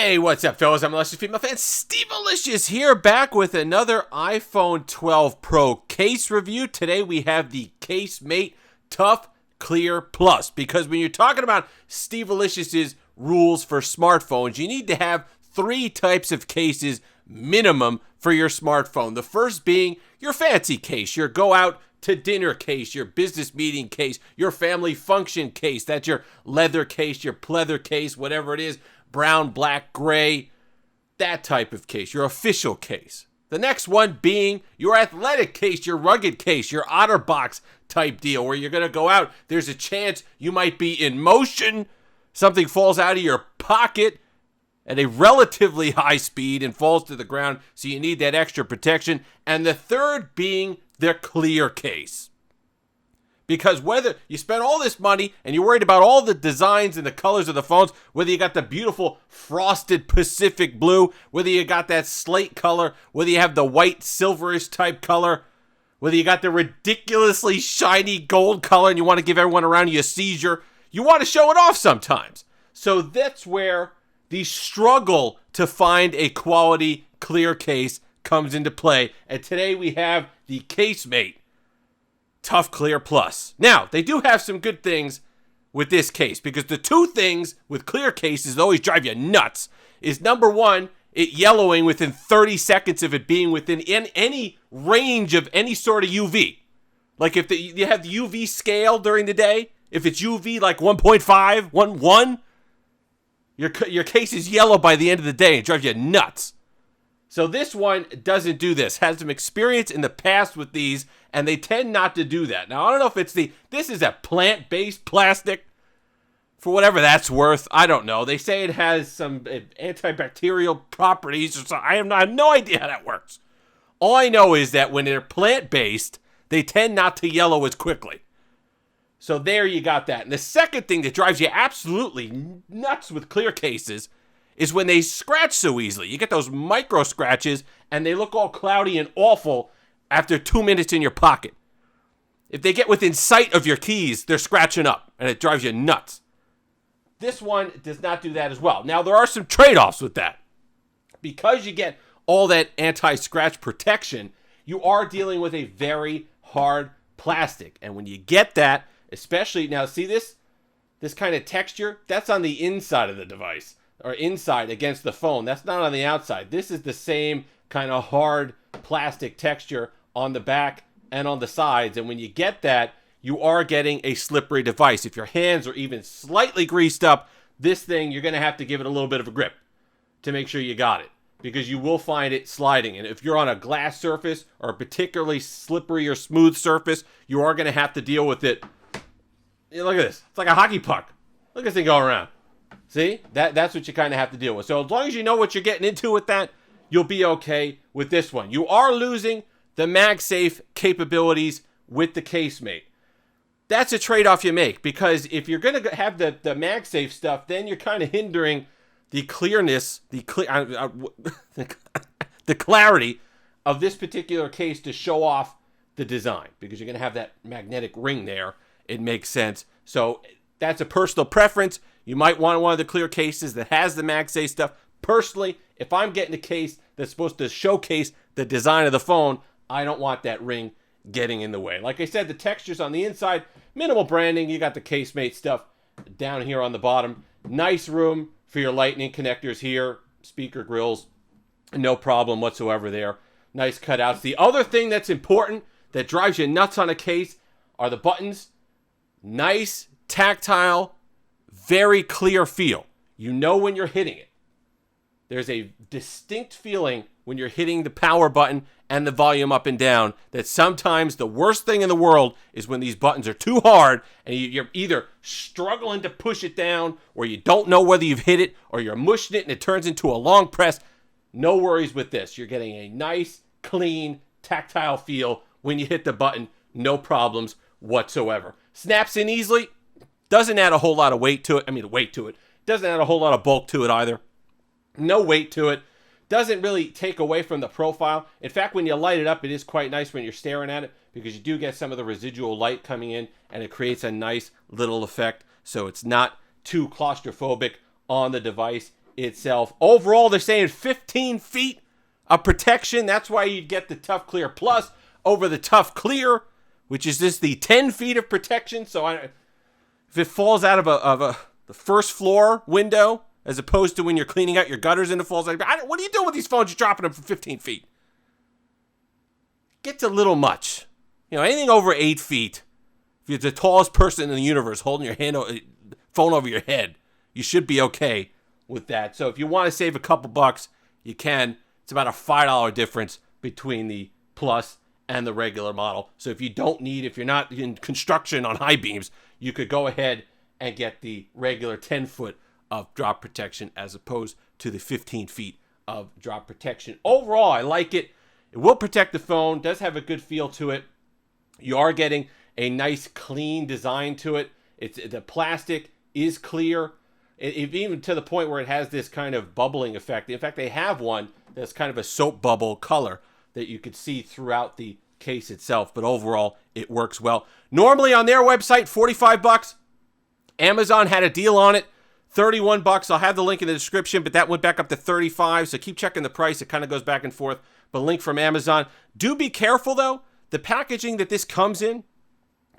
Hey, what's up, fellas? I'm Luscious Female Fan Steve Alicious here, back with another iPhone 12 Pro case review. Today we have the Casemate Tough Clear Plus, because when you're talking about Steve Alicious's rules for smartphones, you need to have three types of cases minimum for your smartphone. The first being your fancy case, your go out to dinner case, your business meeting case, your family function case. That's your leather case, your pleather case, whatever it is. Brown, black, gray, that type of case, your official case. The next one being your athletic case, your rugged case, your OtterBox type deal, where you're going to go out, there's a chance you might be in motion, something falls out of your pocket at a relatively high speed and falls to the ground, so you need that extra protection. And the third being the clear case. Because whether you spend all this money and you're worried about all the designs and the colors of the phones, whether you got the beautiful frosted Pacific blue, whether you got that slate color, whether you have the white silverish type color, whether you got the ridiculously shiny gold color and you want to give everyone around you a seizure, you want to show it off sometimes. So that's where the struggle to find a quality clear case comes into play. And today we have the Casemate Tough Clear Plus. Now, they do have some good things with this case, because the two things with clear cases that always drive you nuts is, number one, it yellowing within 30 seconds of it being within any range of any sort of UV. Like if you have the UV scale during the day, if it's UV like 1.5, 1, your case is yellow by the end of the day. It drives you nuts. So this one doesn't do this. Has some experience in the past with these, and they tend not to do that. Now, I don't know if it's this is a plant-based plastic, for whatever that's worth. I don't know. They say it has some antibacterial properties or something. I have no idea how that works. All I know is that when they're plant-based, they tend not to yellow as quickly. So there you got that. And the second thing that drives you absolutely nuts with clear cases is when they scratch so easily. You get those micro scratches, and they look all cloudy and awful after 2 minutes in your pocket. If they get within sight of your keys, they're scratching up, and it drives you nuts. This one does not do that as well. Now, there are some trade-offs with that. Because you get all that anti-scratch protection, you are dealing with a very hard plastic. And when you get that, especially, now see this kind of texture? That's on the inside of the device, or inside against the phone. That's not on the outside. This is the same kind of hard plastic texture on the back and on the sides. And when you get that, you are getting a slippery device. If your hands are even slightly greased up, this thing, you're going to have to give it a little bit of a grip to make sure you got it, because you will find it sliding. And if you're on a glass surface or a particularly slippery or smooth surface, you are going to have to deal with it. Look at this. It's like a hockey puck. Look at this thing going around. See? That's what you kind of have to deal with. So as long as you know what you're getting into with that, you'll be okay with this one. You are losing the MagSafe capabilities with the Casemate. That's a trade-off you make, because if you're going to have the MagSafe stuff, then you're kind of hindering the clearness, the clarity of this particular case to show off the design, because you're going to have that magnetic ring there. It makes sense. So that's a personal preference. You might want one of the clear cases that has the MagSafe stuff. Personally, if I'm getting a case that's supposed to showcase the design of the phone, I don't want that ring getting in the way. Like I said, the textures on the inside, minimal branding. You got the Casemate stuff down here on the bottom. Nice room for your lightning connectors here. Speaker grills, no problem whatsoever there. Nice cutouts. The other thing that's important that drives you nuts on a case are the buttons. Nice, tactile, very clear feel. You know when you're hitting it. There's a distinct feeling when you're hitting the power button and the volume up and down, that sometimes the worst thing in the world is when these buttons are too hard and you're either struggling to push it down, or you don't know whether you've hit it, or you're mushing it and it turns into a long press. No worries with this. You're getting a nice, clean, tactile feel when you hit the button. No problems whatsoever. Snaps in easily. Doesn't add a whole lot of weight to it. Doesn't add a whole lot of bulk to it either. No weight to it. Doesn't really take away from the profile. In fact, when you light it up, it is quite nice when you're staring at it, because you do get some of the residual light coming in, and it creates a nice little effect. So it's not too claustrophobic on the device itself. Overall, they're saying 15 feet of protection. That's why you get the Tough Clear Plus over the Tough Clear, which is just the 10 feet of protection. So if it falls out of the first floor window, as opposed to when you're cleaning out your gutters and it falls out, what are you doing with these phones? You're dropping them from 15 feet. Gets a little much. You know, anything over 8 feet, if you're the tallest person in the universe holding your phone over your head, you should be okay with that. So if you want to save a couple bucks, you can. It's about a $5 difference between the Plus and the regular model. So if you're not in construction on high beams, you could go ahead and get the regular 10-foot of drop protection as opposed to the 15 feet of drop protection. Overall, I like it. It will protect the phone. Does have a good feel to it. You are getting a nice clean design to it. The plastic is clear, even to the point where it has this kind of bubbling effect. In fact, they have one that's kind of a soap bubble color that you could see throughout the case itself. But overall, it works well. Normally on their website, $45. Amazon had a deal on it, $31. I'll have the link in the description, but that went back up to $35. So keep checking the price. It kind of goes back and forth. But link from Amazon. Do be careful though. The packaging that this comes in,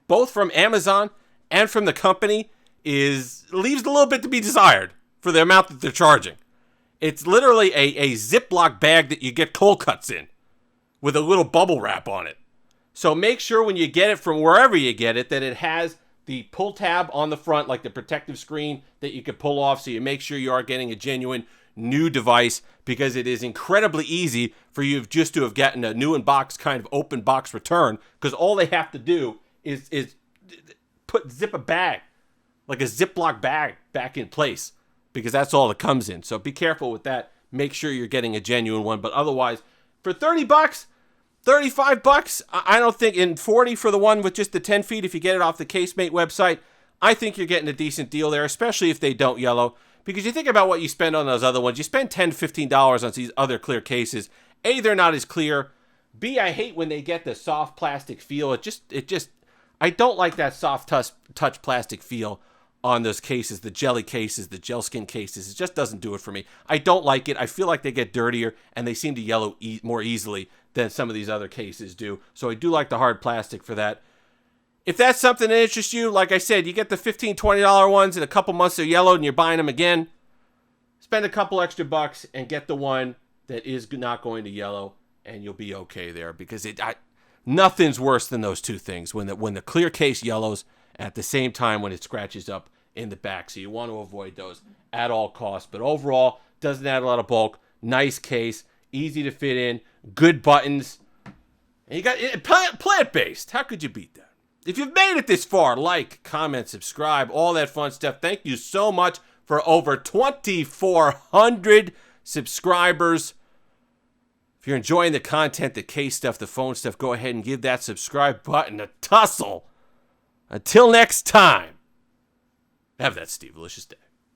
both from Amazon and from the company, leaves a little bit to be desired for the amount that they're charging. It's literally a Ziploc bag that you get cold cuts in with a little bubble wrap on it. So make sure when you get it from wherever you get it that it has the pull tab on the front, like the protective screen that you can pull off, so you make sure you are getting a genuine new device, because it is incredibly easy for you just to have gotten a new in-box kind of open box return, because all they have to do is zip a bag, like a Ziploc bag, back in place, because that's all it comes in. So be careful with that. Make sure you're getting a genuine one. But otherwise, for $30, $35, I don't think, in $40 for the one with just the 10 feet, if you get it off the Casemate website, I think you're getting a decent deal there, especially if they don't yellow. Because you think about what you spend on those other ones. You spend $10, $15 on these other clear cases. A, they're not as clear. B, I hate when they get the soft plastic feel. I don't like that soft touch plastic feel on those cases, the jelly cases, the gel skin cases. It just doesn't do it for me. I don't like it. I feel like they get dirtier, and they seem to yellow more easily than some of these other cases do. So I do like the hard plastic for that. If that's something that interests you, like I said, you get the $15, $20 ones, in a couple months they're yellowed and you're buying them again. Spend a couple extra bucks and get the one that is not going to yellow, and you'll be okay there, because nothing's worse than those two things, when the clear case yellows at the same time when it scratches up in the back. So you want to avoid those at all costs. But overall, doesn't add a lot of bulk. Nice case, easy to fit in, good buttons. And you got it plant-based. How could you beat that? If you've made it this far, like, comment, subscribe, all that fun stuff. Thank you so much for over 2,400 subscribers. If you're enjoying the content, the case stuff, the phone stuff, go ahead and give that subscribe button a tussle. Until next time, have that Steve-licious day.